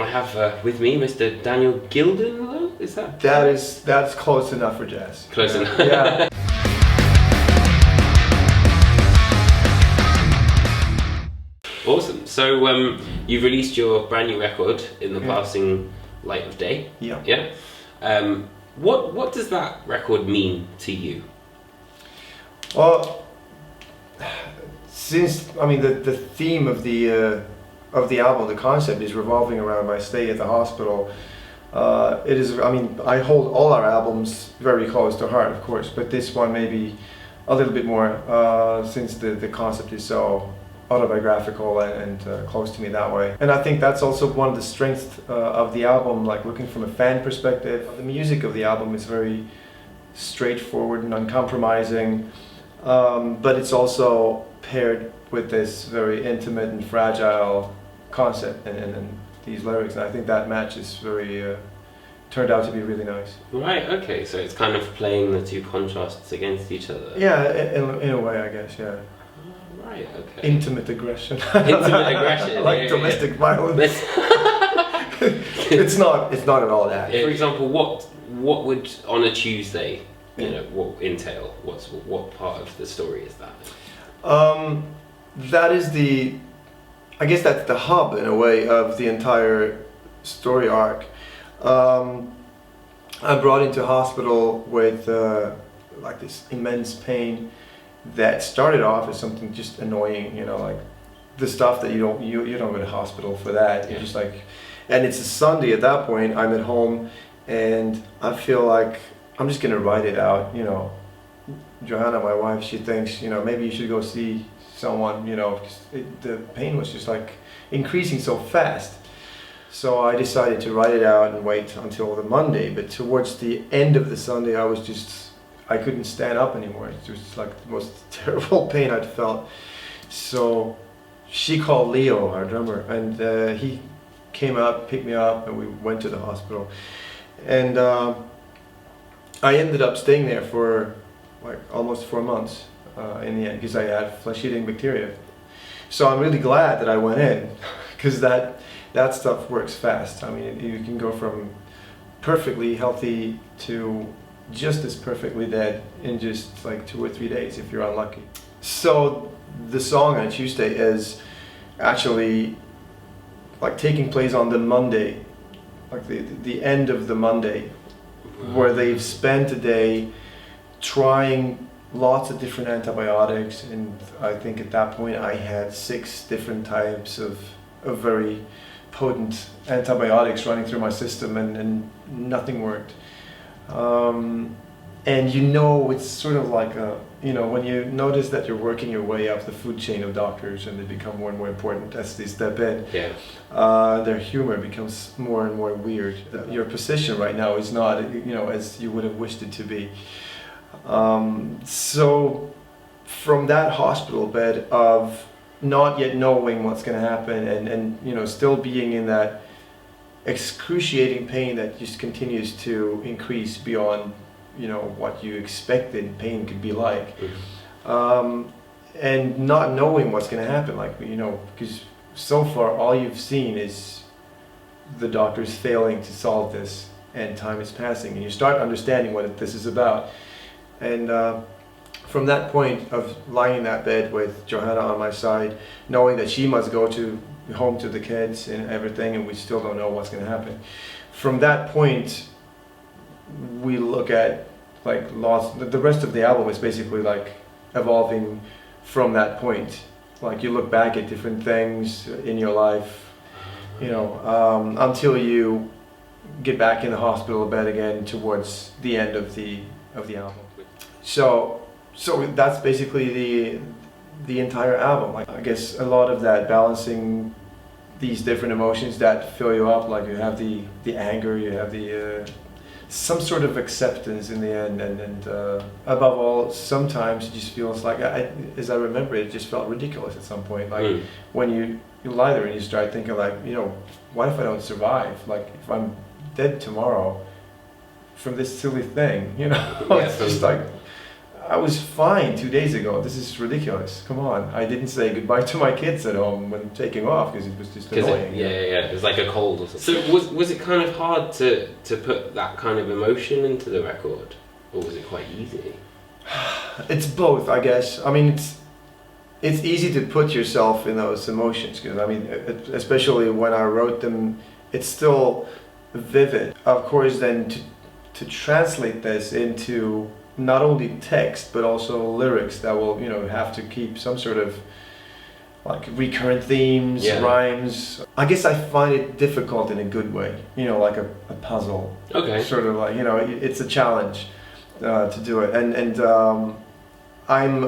I have with me Mr. Daniel Gildenlöw, is that? That's close enough for jazz. Close enough. Yeah. Awesome. So you've released your brand new record, In the Passing Light of Day. Yeah. Yeah. What does that record mean to you? Well, the theme of the album, the concept is revolving around my stay at the hospital. It is. I hold all our albums very close to heart, of course, but this one maybe a little bit more since the concept is so autobiographical and close to me that way. And I think that's also one of the strengths of the album, like looking from a fan perspective. The music of the album is very straightforward and uncompromising, but it's also paired with this very intimate and fragile concept and these lyrics, and I think that match is very turned out to be really nice. Right, okay, so it's kind of playing the two contrasts against each other. Yeah, in a way, I guess, yeah. Right, okay. Intimate aggression. Intimate aggression. Like domestic violence. It's not at all that. For example, what would on a Tuesday, what entail? What part of the story is that? That is I guess that's the hub in a way of the entire story arc. I'm brought into hospital with like this immense pain that started off as something just annoying, like the stuff that you don't go to hospital for that. You're just like, and it's a Sunday at that point. I'm at home, and I feel like I'm just gonna write it out. Johanna, my wife, she thinks, maybe you should go see someone, because the pain was just like increasing so fast. So I decided to write it out and wait until the Monday. But towards the end of the Sunday, I couldn't stand up anymore. It was like the most terrible pain I'd felt. So she called Leo, our drummer, and he came out, picked me up, and we went to the hospital. And I ended up staying there for like almost 4 months in the end, because I had flesh-eating bacteria. So I'm really glad that I went in, because that stuff works fast. You can go from perfectly healthy to just as perfectly dead in just like 2 or 3 days if you're unlucky. So the song on Tuesday is actually like taking place on the Monday, like the end of the Monday, where they've spent a day trying lots of different antibiotics, and I think at that point I had 6 different types of very potent antibiotics running through my system, and nothing worked. And it's sort of like when you notice that you're working your way up the food chain of doctors and they become more and more important as they step in, their humor becomes more and more weird. Your position right now is not as you would have wished it to be. So from that hospital bed of not yet knowing what's going to happen and still being in that excruciating pain that just continues to increase beyond what you expected pain could be like, and not knowing what's going to happen, because so far all you've seen is the doctors failing to solve this, and time is passing, and you start understanding what this is about. And from that point of lying in that bed with Johanna on my side, knowing that she must go home to the kids and everything, and we still don't know what's going to happen. From that point, we look at like the rest of the album is basically like evolving from that point. Like you look back at different things in your life, until you get back in the hospital bed again towards the end of the album. So that's basically the entire album. Like, I guess a lot of that balancing these different emotions that fill you up, like you have the anger, you have the some sort of acceptance in the end, and above all, sometimes it just feels like, as I remember it just felt ridiculous at some point. Like when you lie there and you start thinking like, what if I don't survive? Like if I'm dead tomorrow from this silly thing, it's just like, I was fine 2 days ago. This is ridiculous. Come on. I didn't say goodbye to my kids at home when taking off because it was just annoying. It was like a cold or something. So was it kind of hard to put that kind of emotion into the record, or was it quite easy? It's both, I guess. I mean, it's easy to put yourself in those emotions because I mean, especially when I wrote them, it's still vivid. Of course, then to translate this into not only text but also lyrics that will, you know, have to keep some sort of like recurrent themes, rhymes. I guess I find it difficult in a good way, you know, like a puzzle. Okay. Sort of like, you know, it's a challenge to do it, and I'm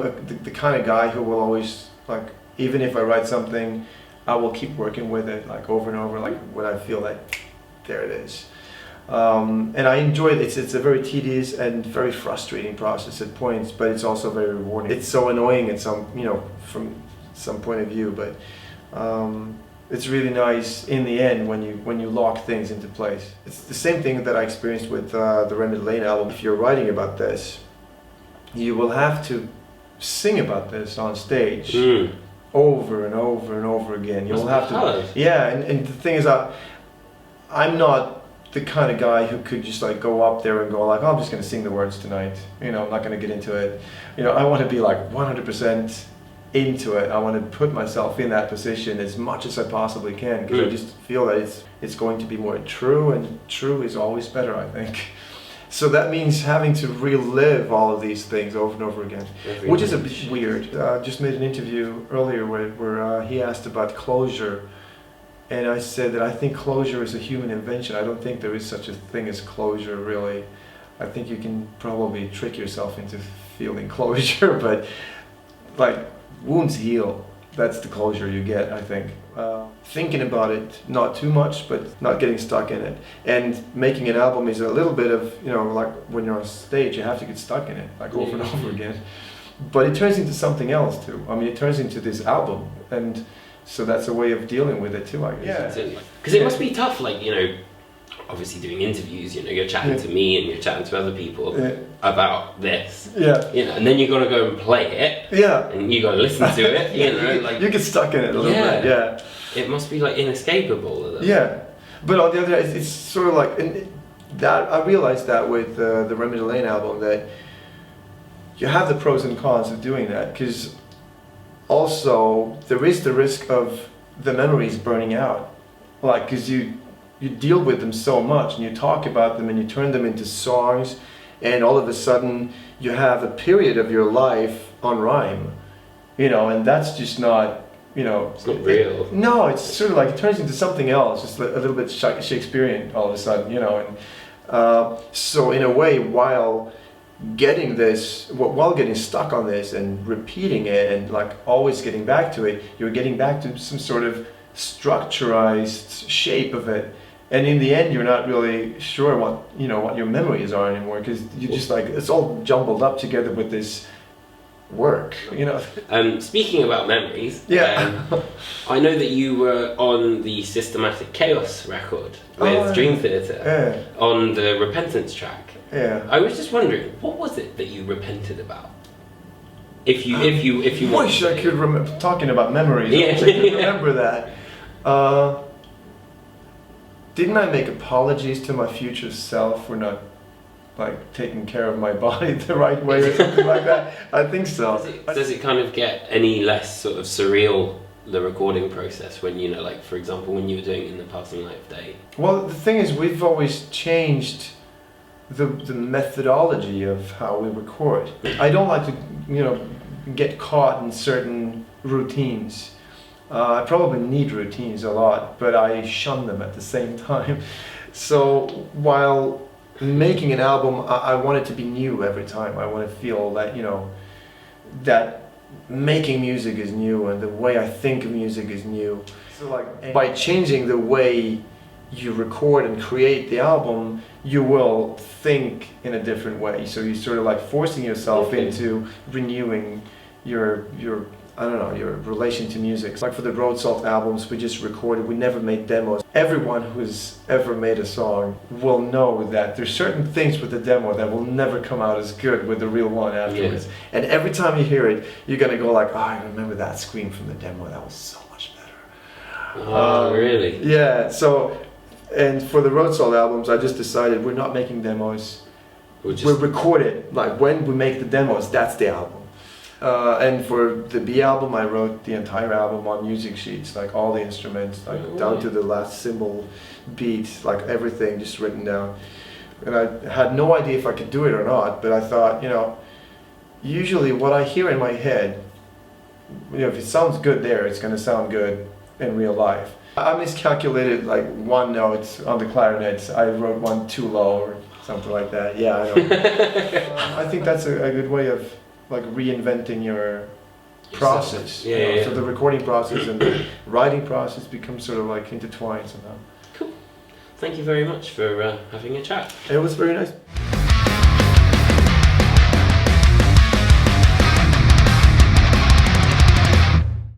the kind of guy who will always, like, even if I write something, I will keep working with it like over and over, like when I feel like there it is. And I enjoy it. It's a very tedious and very frustrating process at points, but it's also very rewarding. It's so annoying at some, you know, from some point of view, but it's really nice in the end when you lock things into place. It's the same thing that I experienced with the Remedy Lane album. If you're writing about this, you will have to sing about this on stage over and over and over again. You'll have to, yeah. And the thing is, I'm not the kind of guy who could just like go up there and go like, oh, I'm just going to sing the words tonight. You know, I'm not going to get into it. You know, I want to be like 100% into it. I want to put myself in that position as much as I possibly can because I just feel that it's going to be more true, and true is always better, I think. So that means having to relive all of these things over and over again, which is a bit weird. Just made an interview earlier where he asked about closure. And I said that I think closure is a human invention. I don't think there is such a thing as closure, really. I think you can probably trick yourself into feeling closure, but like wounds heal. That's the closure you get, I think. Thinking about it, not too much, but not getting stuck in it. And making an album is a little bit of, you know, like when you're on stage, you have to get stuck in it, like over and over again. But it turns into something else too. I mean, it turns into this album, and so that's a way of dealing with it too, I guess. Yeah. Because it must be tough, like, you know, obviously doing interviews, you know, you're chatting to me and you're chatting to other people about this. Yeah. You know, and then you got to go and play it. Yeah. And you got to listen to it, you know, like you get stuck in it a little bit. Yeah. It must be like inescapable. Yeah. But on the other hand, it's sort of like, and that I realized that with the Remedy Lane album, that you have the pros and cons of doing that, because also there is the risk of the memories burning out, like, because you deal with them so much and you talk about them and you turn them into songs, and all of a sudden you have a period of your life on rhyme, you know, and that's just not, you know, it's not real. No, it's sort of like it turns into something else, just a little bit Shakespearean all of a sudden, you know, and so in a way, while getting stuck on this and repeating it and like always getting back to it, you're getting back to some sort of structurized shape of it, and in the end you're not really sure what your memories are anymore, because you just like, it's all jumbled up together with this work, you know. Speaking about memories, I know that you were on the Systematic Chaos record with Dream Theater on the Repentance track. Yeah. I was just wondering, what was it that you repented about? If you wish I could remember talking about memories. I wish I could remember that. Didn't I make apologies to my future self for not like taking care of my body the right way or something like that? I think so. Does it kind of get any less sort of surreal, the recording process, when, you know, like for example when you were doing In the Passing Light of Day? Well, the thing is, we've always changed the methodology of how we record. I don't like to, you know, get caught in certain routines. I probably need routines a lot, but I shun them at the same time. So while making an album, I want it to be new every time. I want to feel that, you know, that making music is new and the way I think of music is new. So like, by changing the way you record and create the album, you will think in a different way. So you're sort of like forcing yourself into renewing your I don't know, your relation to music. Like for the Road Salt albums, we just recorded, we never made demos. Everyone who's ever made a song will know that there's certain things with the demo that will never come out as good with the real one afterwards. Yeah. And every time you hear it, you're gonna go like, oh, I remember that scream from the demo, that was so much better. Oh, really? Yeah, so, and for the Road Salt albums, I just decided we're not making demos. We'll record it, like when we make the demos, that's the album. And for the B album, I wrote the entire album on music sheets, like all the instruments, like down to the last cymbal beat, like everything just written down. And I had no idea if I could do it or not, but I thought, you know, usually what I hear in my head, you know, if it sounds good there, it's going to sound good in real life. I miscalculated like one note on the clarinet. I wrote one too low or something like that. Yeah, I know. I think that's a good way of like reinventing your process. Yeah. So the recording process and the writing process becomes sort of like intertwined somehow. Cool. Thank you very much for having a chat. It was very nice.